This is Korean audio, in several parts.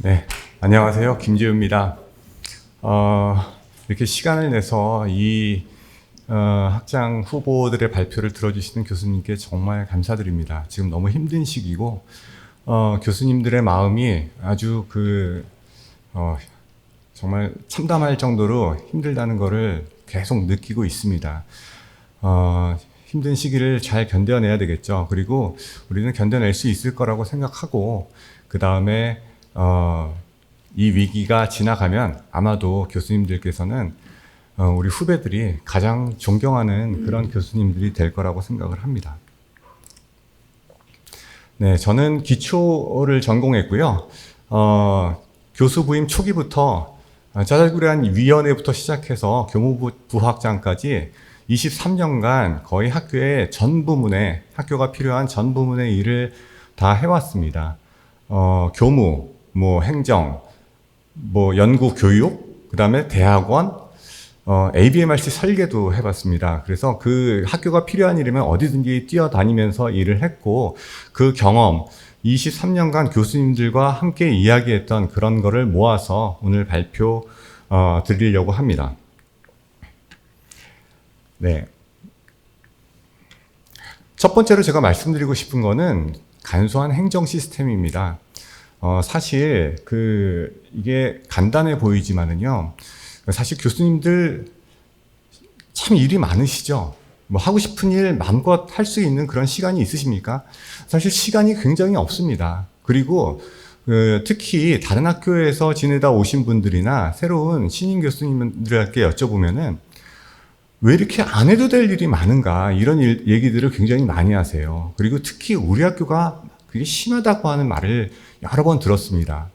네, 안녕하세요. 김재우입니다. 이렇게 시간을 내서 이 학장 후보들의 발표를 들어주시는 교수님께 정말 감사드립니다. 지금 너무 힘든 시기고 교수님들의 마음이 아주 정말 참담할 정도로 힘들다는 것을 계속 느끼고 있습니다. 힘든 시기를 잘 견뎌내야 되겠죠. 그리고 우리는 견뎌낼 수 있을 거라고 생각하고 그 다음에 이 위기가 지나가면 아마도 교수님들께서는 우리 후배들이 가장 존경하는 그런 교수님들이 될 거라고 생각을 합니다. 네, 저는 기초를 전공했고요. 교수 부임 초기부터 짜잘구레한 위원회부터 시작해서 교무부 부학장까지 23년간 거의 학교의 전 부문에, 학교가 필요한 전 부문의 일을 다 해왔습니다. 교무, 행정, 연구, 교육, 그 다음에 대학원, ABMRC 설계도 해봤습니다. 그래서 그 학교가 필요한 일이면 어디든지 뛰어다니면서 일을 했고, 그 경험, 23년간 교수님들과 함께 이야기했던 그런 거를 모아서 오늘 발표 드리려고 합니다. 네. 첫 번째로 제가 말씀드리고 싶은 거는 간소한 행정 시스템입니다. 사실 이게 간단해 보이지만은요, 사실 교수님들 참 일이 많으시죠. 하고 싶은 일 마음껏 할 수 있는 그런 시간이 있으십니까? 사실 시간이 굉장히 없습니다. 그리고 특히 다른 학교에서 지내다 오신 분들이나 새로운 신인 교수님들께 여쭤보면은 왜 이렇게 안 해도 될 일이 많은가, 이런 얘기들을 굉장히 많이 하세요. 그리고 특히 우리 학교가 그게 심하다고 하는 말을 여러 번 들었습니다.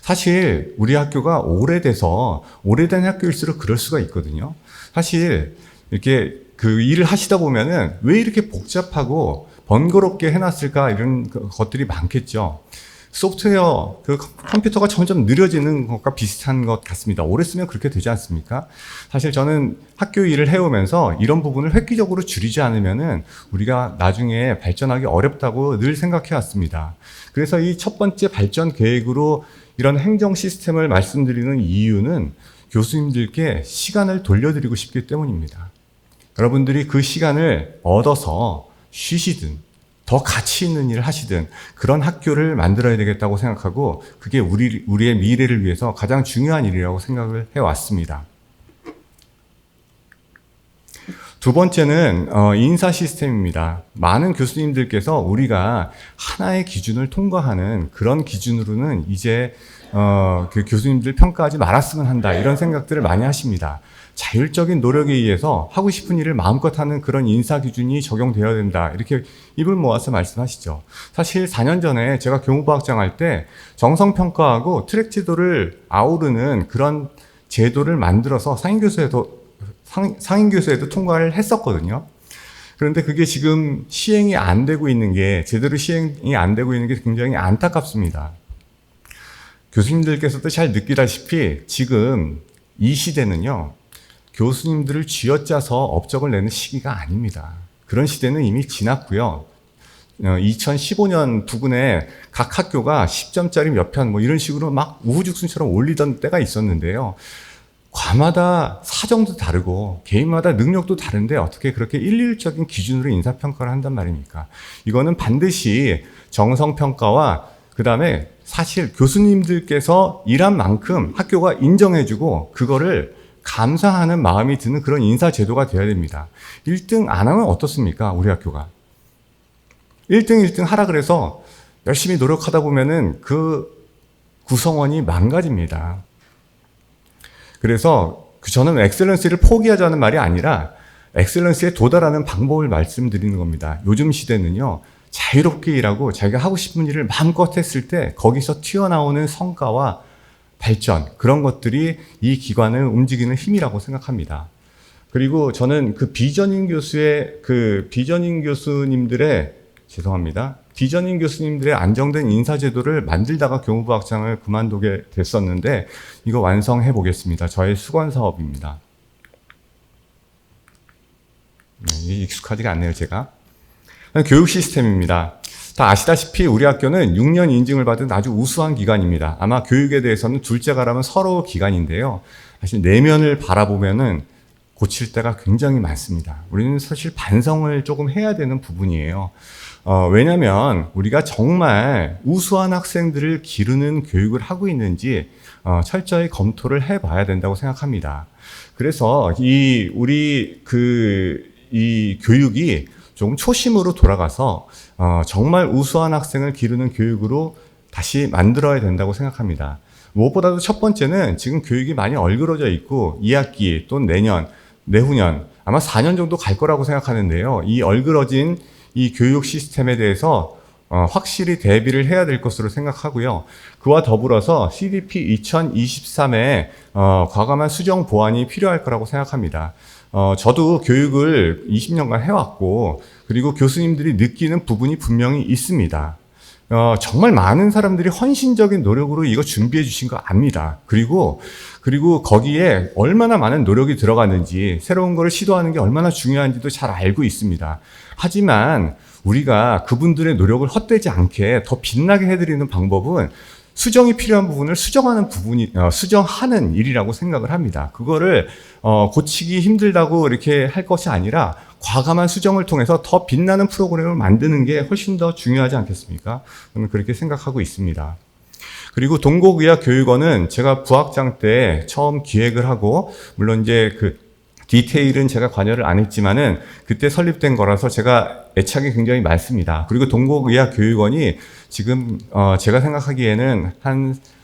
사실 우리 학교가 오래된 학교일수록 그럴 수가 있거든요. 사실 이렇게 일을 하시다 보면은 왜 이렇게 복잡하고 번거롭게 해놨을까, 이런 것들이 많겠죠. 소프트웨어, 컴퓨터가 점점 느려지는 것과 비슷한 것 같습니다. 오래 쓰면 그렇게 되지 않습니까? 사실 저는 학교 일을 해오면서 이런 부분을 획기적으로 줄이지 않으면은 우리가 나중에 발전하기 어렵다고 늘 생각해 왔습니다. 그래서 이 첫 번째 발전 계획으로 이런 행정 시스템을 말씀드리는 이유는 교수님들께 시간을 돌려드리고 싶기 때문입니다. 여러분들이 그 시간을 얻어서 쉬시든 더 가치 있는 일을 하시든 그런 학교를 만들어야 되겠다고 생각하고, 그게 우리의 미래를 위해서 가장 중요한 일이라고 생각을 해왔습니다. 두 번째는 인사 시스템입니다. 많은 교수님들께서 우리가 하나의 기준을 통과하는 그런 기준으로는 이제 교수님들 평가하지 말았으면 한다, 이런 생각들을 많이 하십니다. 자율적인 노력에 의해서 하고 싶은 일을 마음껏 하는 그런 인사 기준이 적용되어야 된다, 이렇게 입을 모아서 말씀하시죠. 사실 4년 전에 제가 교무부학장 할 때 정성평가하고 트랙 제도를 아우르는 그런 제도를 만들어서 상임교수에도 통과를 했었거든요. 그런데 그게 지금 시행이 안 되고 있는 게, 제대로 시행이 안 되고 있는 게 굉장히 안타깝습니다. 교수님들께서도 잘 느끼다시피 지금 이 시대는요, 교수님들을 쥐어짜서 업적을 내는 시기가 아닙니다. 그런 시대는 이미 지났고요. 2015년 부근에 각 학교가 10점짜리 몇 편 이런 식으로 막 우후죽순처럼 올리던 때가 있었는데요. 과마다 사정도 다르고 개인마다 능력도 다른데 어떻게 그렇게 일률적인 기준으로 인사평가를 한단 말입니까? 이거는 반드시 정성평가와 그 다음에 사실 교수님들께서 일한 만큼 학교가 인정해주고 그거를 감사하는 마음이 드는 그런 인사제도가 되어야 됩니다. 1등 안 하면 어떻습니까? 우리 학교가 1등 하라 그래서 열심히 노력하다 보면은 그 구성원이 망가집니다. 그래서 저는 엑셀런시를 포기하자는 말이 아니라 엑셀런시에 도달하는 방법을 말씀드리는 겁니다. 요즘 시대는요, 자유롭게 일하고 자기가 하고 싶은 일을 마음껏 했을 때 거기서 튀어나오는 성과와 발전, 그런 것들이 이 기관을 움직이는 힘이라고 생각합니다. 그리고 저는 비전인 교수님들의 안정된 인사제도를 만들다가 교무부학장을 그만두게 됐었는데, 이거 완성해 보겠습니다. 저의 수건 사업입니다. 이게 익숙하지가 않네요, 제가. 교육 시스템입니다. 다 아시다시피 우리 학교는 6년 인증을 받은 아주 우수한 기관입니다. 아마 교육에 대해서는 둘째가라면 서러운 기관인데요. 사실 내면을 바라보면은 고칠 때가 굉장히 많습니다. 우리는 사실 반성을 조금 해야 되는 부분이에요. 왜냐하면 우리가 정말 우수한 학생들을 기르는 교육을 하고 있는지 철저히 검토를 해봐야 된다고 생각합니다. 그래서 이 교육이 조금 초심으로 돌아가서 정말 우수한 학생을 기르는 교육으로 다시 만들어야 된다고 생각합니다. 무엇보다도 첫 번째는 지금 교육이 많이 얼그러져 있고 2학기 또는 내년, 내후년 아마 4년 정도 갈 거라고 생각하는데요. 이 얼그러진 이 교육 시스템에 대해서 확실히 대비를 해야 될 것으로 생각하고요. 그와 더불어서 CDP 2023에 과감한 수정 보완이 필요할 거라고 생각합니다. 저도 교육을 20년간 해왔고 그리고 교수님들이 느끼는 부분이 분명히 있습니다. 정말 많은 사람들이 헌신적인 노력으로 이거 준비해 주신 거 압니다. 그리고 거기에 얼마나 많은 노력이 들어갔는지 새로운 거를 시도하는 게 얼마나 중요한지도 잘 알고 있습니다. 하지만 우리가 그분들의 노력을 헛되지 않게 더 빛나게 해드리는 방법은 수정이 필요한 부분을 수정하는 일이라고 생각을 합니다. 그거를 고치기 힘들다고 이렇게 할 것이 아니라 과감한 수정을 통해서 더 빛나는 프로그램을 만드는 게 훨씬 더 중요하지 않겠습니까? 저는 그렇게 생각하고 있습니다. 그리고 동국의학교육원은 제가 부학장 때 처음 기획을 하고 물론 이제 그 디테일은 제가 관여를 안 했지만은 그때 설립된 거라서 제가 애착이 굉장히 많습니다. 그리고 동국의학교육원이 지금 제가 생각하기에는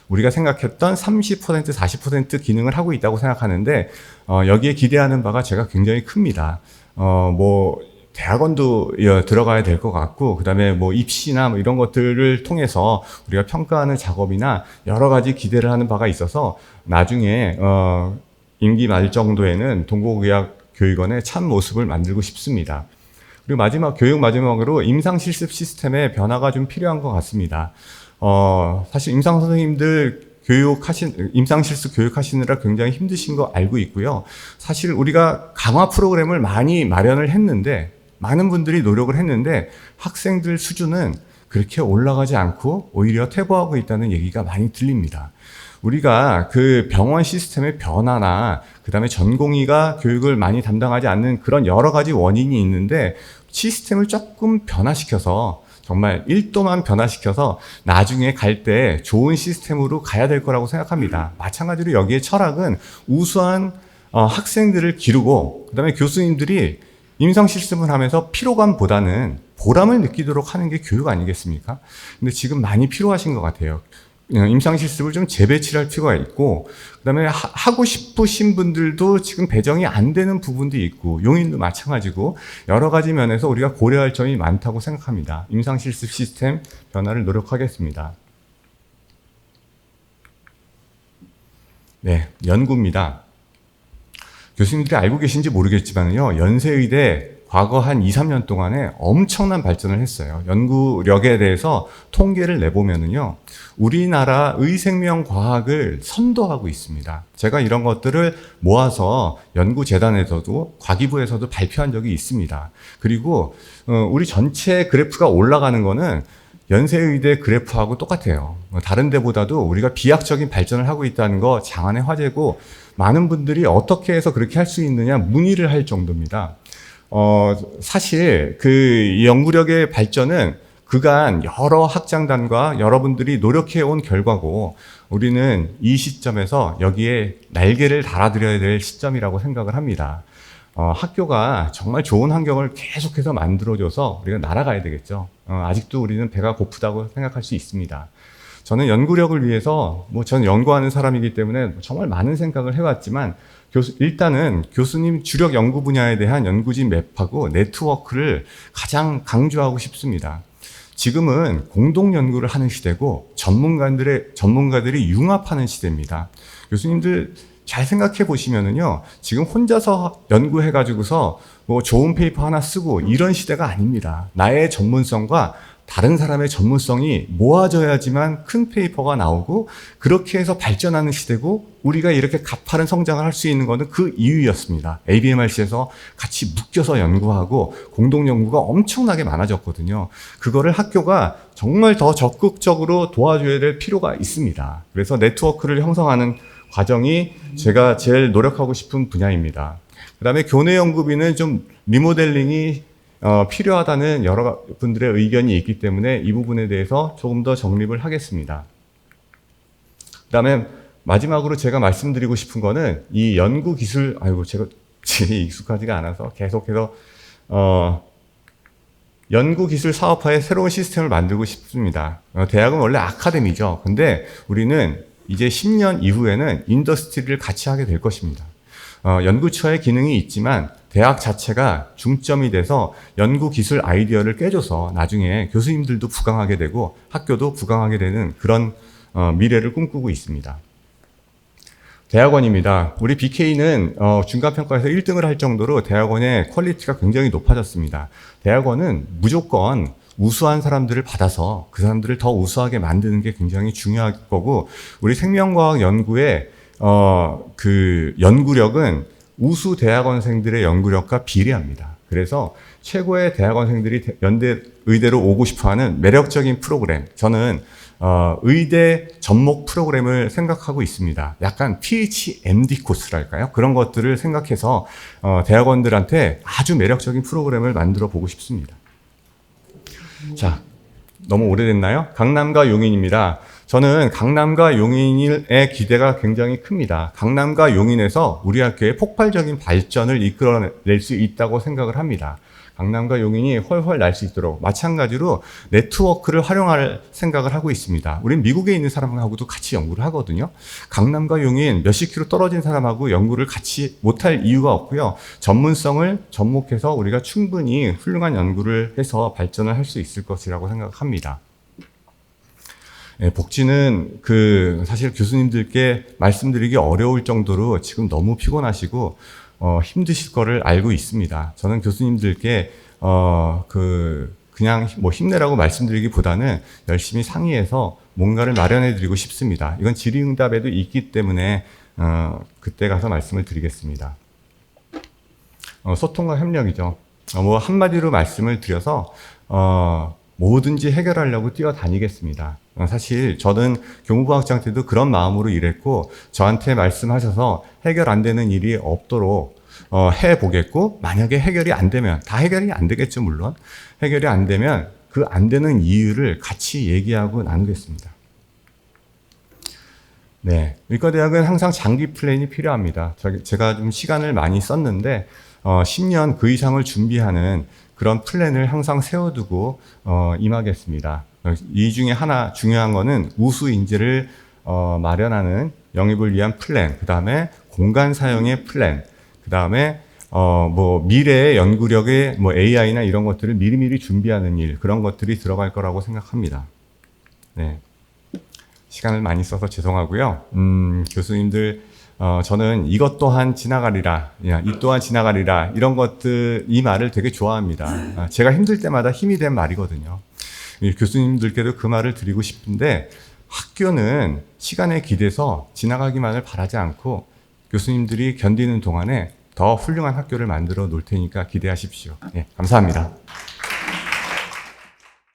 우리가 생각했던 30%, 40% 기능을 하고 있다고 생각하는데 여기에 기대하는 바가 제가 굉장히 큽니다. 대학원도 들어가야 될 것 같고, 그 다음에 입시나 이런 것들을 통해서 우리가 평가하는 작업이나 여러 가지 기대를 하는 바가 있어서 나중에 임기 말 정도에는 동국의학교육원의 참 모습을 만들고 싶습니다. 그리고 교육 마지막으로 임상실습 시스템의 변화가 좀 필요한 것 같습니다. 사실 임상 선생님들 임상실습 교육하시느라 굉장히 힘드신 거 알고 있고요. 사실 우리가 강화 프로그램을 많이 마련을 했는데, 많은 분들이 노력을 했는데, 학생들 수준은 그렇게 올라가지 않고 오히려 퇴보하고 있다는 얘기가 많이 들립니다. 우리가 그 병원 시스템의 변화나 그 다음에 전공의가 교육을 많이 담당하지 않는 그런 여러 가지 원인이 있는데 시스템을 조금 변화시켜서 정말 1도만 변화시켜서 나중에 갈 때 좋은 시스템으로 가야 될 거라고 생각합니다. 마찬가지로 여기에 철학은 우수한 학생들을 기르고 그 다음에 교수님들이 임상실습을 하면서 피로감보다는 보람을 느끼도록 하는 게 교육 아니겠습니까? 근데 지금 많이 필요하신 것 같아요. 임상실습을 좀 재배치할 필요가 있고, 그 다음에 하고 싶으신 분들도 지금 배정이 안 되는 부분도 있고, 용인도 마찬가지고, 여러 가지 면에서 우리가 고려할 점이 많다고 생각합니다. 임상실습 시스템 변화를 노력하겠습니다. 네, 연구입니다. 교수님들이 알고 계신지 모르겠지만요, 연세의대 과거 한 2, 3년 동안에 엄청난 발전을 했어요. 연구력에 대해서 통계를 내보면은요, 우리나라 의생명과학을 선도하고 있습니다. 제가 이런 것들을 모아서 연구재단에서도 과기부에서도 발표한 적이 있습니다. 그리고 우리 전체 그래프가 올라가는 거는 연세의대 그래프하고 똑같아요. 다른 데보다도 우리가 비약적인 발전을 하고 있다는 거 장안의 화제고, 많은 분들이 어떻게 해서 그렇게 할 수 있느냐 문의를 할 정도입니다. 사실 이 연구력의 발전은 그간 여러 학장단과 여러분들이 노력해온 결과고, 우리는 이 시점에서 여기에 날개를 달아드려야 될 시점이라고 생각을 합니다. 학교가 정말 좋은 환경을 계속해서 만들어줘서 우리가 날아가야 되겠죠. 아직도 우리는 배가 고프다고 생각할 수 있습니다. 저는 연구력을 위해서, 저는 연구하는 사람이기 때문에 정말 많은 생각을 해왔지만, 일단은 교수님 주력 연구 분야에 대한 연구지 맵하고 네트워크를 가장 강조하고 싶습니다. 지금은 공동 연구를 하는 시대고 전문가들이 융합하는 시대입니다. 교수님들 잘 생각해 보시면은요, 지금 혼자서 연구해가지고서 좋은 페이퍼 하나 쓰고 이런 시대가 아닙니다. 나의 전문성과 다른 사람의 전문성이 모아져야지만 큰 페이퍼가 나오고 그렇게 해서 발전하는 시대고 우리가 이렇게 가파른 성장을 할 수 있는 것은 그 이유였습니다. ABMRC에서 같이 묶여서 연구하고 공동 연구가 엄청나게 많아졌거든요. 그거를 학교가 정말 더 적극적으로 도와줘야 될 필요가 있습니다. 그래서 네트워크를 형성하는 과정이 제가 제일 노력하고 싶은 분야입니다. 그 다음에 교내 연구비는 좀 리모델링이 필요하다는 여러 분들의 의견이 있기 때문에 이 부분에 대해서 조금 더 정립을 하겠습니다. 그 다음에 마지막으로 제가 말씀드리고 싶은 거는 이 연구기술, 제가 익숙하지가 않아서 계속해서 연구기술 사업화의 새로운 시스템을 만들고 싶습니다. 대학은 원래 아카데미죠. 근데 우리는 이제 10년 이후에는 인더스트리를 같이 하게 될 것입니다. 연구처의 기능이 있지만 대학 자체가 중점이 돼서 연구기술 아이디어를 꿰줘서 나중에 교수님들도 부강하게 되고 학교도 부강하게 되는 그런 미래를 꿈꾸고 있습니다. 대학원입니다. 우리 BK는 중간평가에서 1등을 할 정도로 대학원의 퀄리티가 굉장히 높아졌습니다. 대학원은 무조건 우수한 사람들을 받아서 그 사람들을 더 우수하게 만드는 게 굉장히 중요할 거고 우리 생명과학 연구의 그 연구력은 우수 대학원생들의 연구력과 비례합니다. 그래서 최고의 대학원생들이 연대 의대로 오고 싶어하는 매력적인 프로그램, 저는 의대 접목 프로그램을 생각하고 있습니다. 약간 PhMD 코스랄까요? 그런 것들을 생각해서 대학원들한테 아주 매력적인 프로그램을 만들어 보고 싶습니다. 자, 너무 오래됐나요? 강남과 용인입니다. 저는 강남과 용인의 기대가 굉장히 큽니다. 강남과 용인에서 우리 학교의 폭발적인 발전을 이끌어낼 수 있다고 생각을 합니다. 강남과 용인이 훨훨 날 수 있도록 마찬가지로 네트워크를 활용할 생각을 하고 있습니다. 우린 미국에 있는 사람하고도 같이 연구를 하거든요. 강남과 용인 몇십 킬로 떨어진 사람하고 연구를 같이 못할 이유가 없고요. 전문성을 접목해서 우리가 충분히 훌륭한 연구를 해서 발전을 할 수 있을 것이라고 생각합니다. 네, 복지는 사실 교수님들께 말씀드리기 어려울 정도로 지금 너무 피곤하시고 힘드실 거를 알고 있습니다. 저는 교수님들께 그냥 뭐 힘내라고 말씀드리기보다는 열심히 상의해서 뭔가를 마련해 드리고 싶습니다. 이건 질의응답에도 있기 때문에 그때 가서 말씀을 드리겠습니다. 소통과 협력이죠. 뭐 한마디로 말씀을 드려서 뭐든지 해결하려고 뛰어다니겠습니다. 사실 저는 교무부학장 때도 그런 마음으로 일했고 저한테 말씀하셔서 해결 안 되는 일이 없도록 해보겠고 만약에 해결이 안 되면 다 해결이 안 되겠죠. 물론 해결이 안 되면 그 안 되는 이유를 같이 얘기하고 나누겠습니다. 네, 의과대학은 항상 장기 플랜이 필요합니다. 제가 좀 시간을 많이 썼는데 10년 그 이상을 준비하는 그런 플랜을 항상 세워두고 임하겠습니다. 이 중에 하나 중요한 거는 우수 인재를 마련하는 영입을 위한 플랜, 그 다음에 공간 사용의 플랜, 그 다음에 뭐 미래의 연구력의 뭐 AI나 이런 것들을 미리미리 준비하는 일, 그런 것들이 들어갈 거라고 생각합니다. 네, 시간을 많이 써서 죄송하고요. 교수님들 저는 이것 또한 지나가리라, 이 또한 지나가리라, 이런 것들, 이 말을 되게 좋아합니다. 제가 힘들 때마다 힘이 된 말이거든요. 교수님들께도 그 말을 드리고 싶은데 학교는 시간에 기대서 지나가기만을 바라지 않고 교수님들이 견디는 동안에 더 훌륭한 학교를 만들어 놓을 테니까 기대하십시오. 네, 감사합니다.